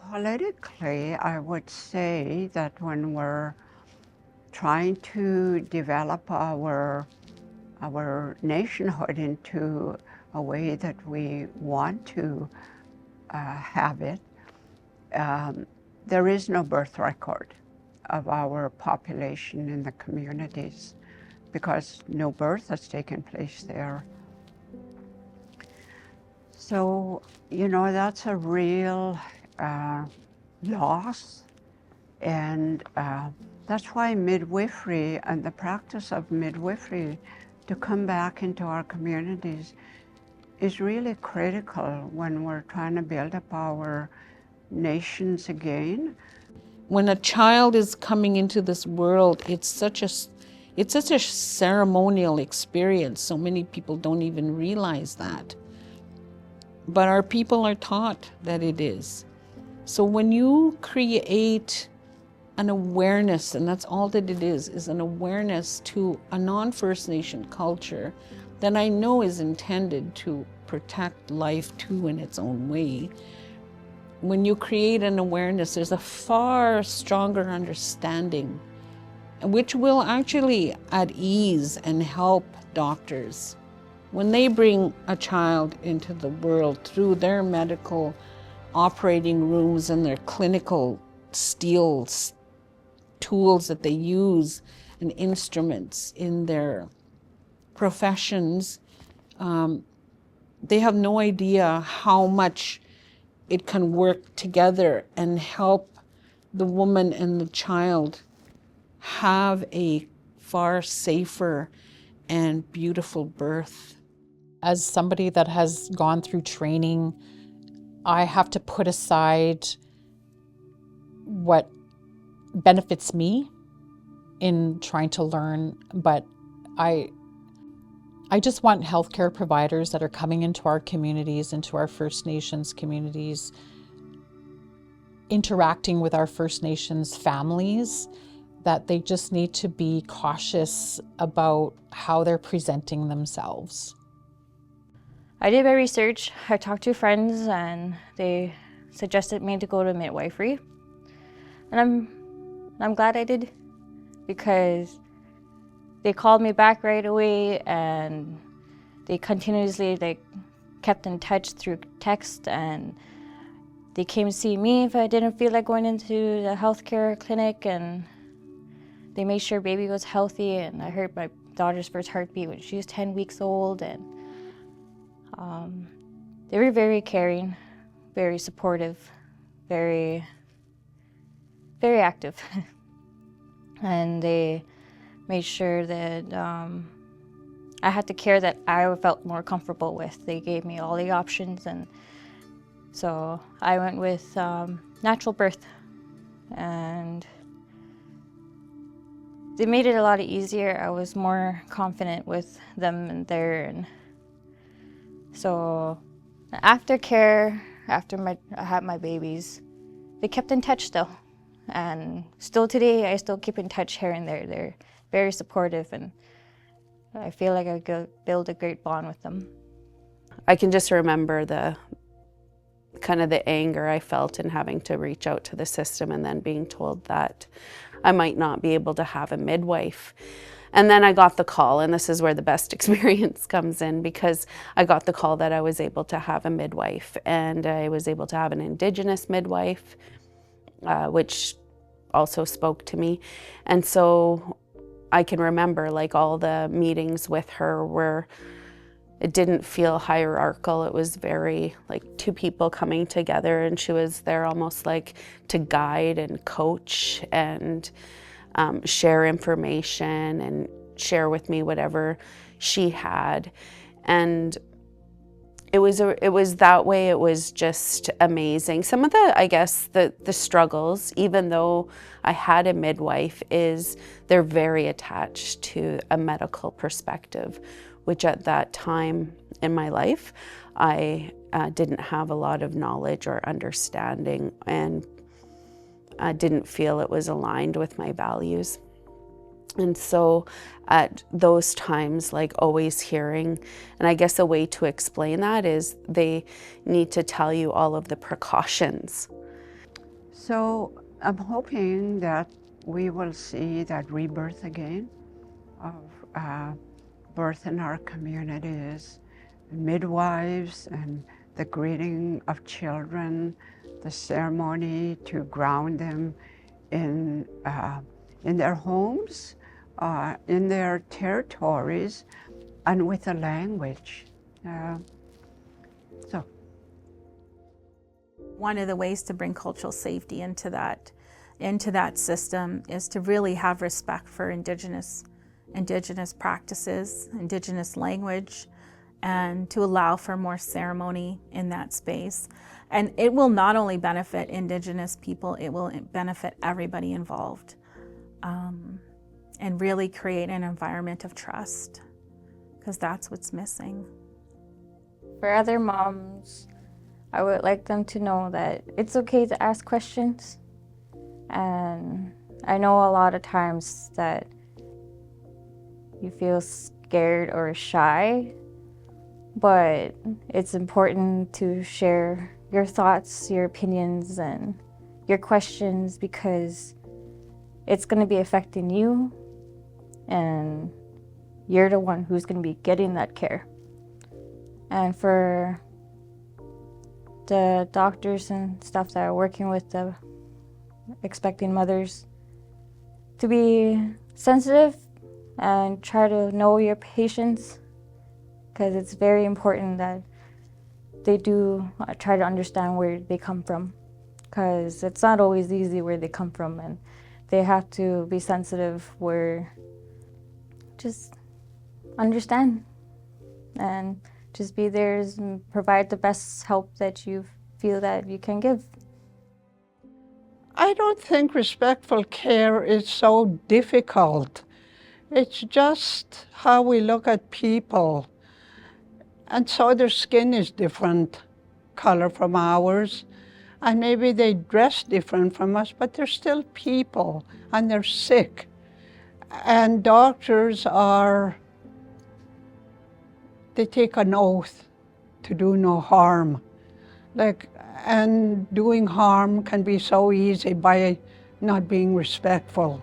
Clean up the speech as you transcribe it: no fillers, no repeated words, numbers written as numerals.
Politically, I would say that when we're trying to develop our nationhood into a way that we want to have it, there is no birth record of our population in the communities because no birth has taken place there. So, that's a real loss, and that's why midwifery and the practice of midwifery to come back into our communities is really critical when we're trying to build up our nations again. When a child is coming into this world, it's such a ceremonial experience. So many people don't even realize that. But our people are taught that it is. So when you create an awareness, and that's all that it is an awareness to a non-First Nation culture that I know is intended to protect life too in its own way. When you create an awareness, there's a far stronger understanding, which will actually at ease and help doctors. When they bring a child into the world through their medical operating rooms and their clinical tools that they use and instruments in their professions, they have no idea how much it can work together and help the woman and the child have a far safer and beautiful birth. As somebody that has gone through training, I have to put aside what benefits me in trying to learn, but I just want healthcare providers that are coming into our communities, into our First Nations communities, interacting with our First Nations families, that they just need to be cautious about how they're presenting themselves. I did my research. I talked to friends and they suggested me to go to midwifery. And I'm glad I did, because they called me back right away and they continuously kept in touch through text, and they came to see me if I didn't feel like going into the healthcare clinic, and they made sure baby was healthy. And I heard my daughter's first heartbeat when she was 10 weeks old, and they were very caring, very supportive, very, very active. And they made sure that I had the care that I felt more comfortable with. They gave me all the options, and so I went with natural birth, and they made it a lot easier. I was more confident with them and there, and so after care, after I had my babies, they kept in touch still. And still today, I still keep in touch here and there. They're very supportive, and I feel like I could build a great bond with them. I can just remember the anger I felt in having to reach out to the system and then being told that I might not be able to have a midwife. And then I got the call, and this is where the best experience comes in, because I got the call that I was able to have a midwife, and I was able to have an Indigenous midwife, which also spoke to me. And so I can remember all the meetings with her where it didn't feel hierarchical. It was very two people coming together, and she was there almost to guide and coach and share information and share with me whatever she had. And it was that way. It was just amazing. Some of the struggles, even though I had a midwife, is they're very attached to a medical perspective, which at that time in my life, I didn't have a lot of knowledge or understanding, and I didn't feel it was aligned with my values. And so at those times, always hearing, and I guess a way to explain that is they need to tell you all of the precautions. So I'm hoping that we will see that rebirth again of birth in our communities, midwives and the greeting of children, the ceremony to ground them in their homes, in their territories, and with a language. So. One of the ways to bring cultural safety into that system is to really have respect for Indigenous practices, Indigenous language, and to allow for more ceremony in that space. And it will not only benefit Indigenous people, it will benefit everybody involved, and really create an environment of trust, because that's what's missing. For other moms, I would like them to know that it's okay to ask questions. And I know a lot of times that you feel scared or shy, but it's important to share your thoughts, your opinions, and your questions, because it's going to be affecting you, and you're the one who's going to be getting that care. And for the doctors and stuff that are working with the expecting mothers, to be sensitive and try to know your patients, because it's very important that they do try to understand where they come from, because it's not always easy where they come from, and they have to be sensitive where just understand and just be there and provide the best help that you feel that you can give. I don't think respectful care is so difficult. It's just how we look at people. And so their skin is different color from ours. And maybe they dress different from us, but they're still people and they're sick. And doctors they take an oath to do no harm. And doing harm can be so easy by not being respectful.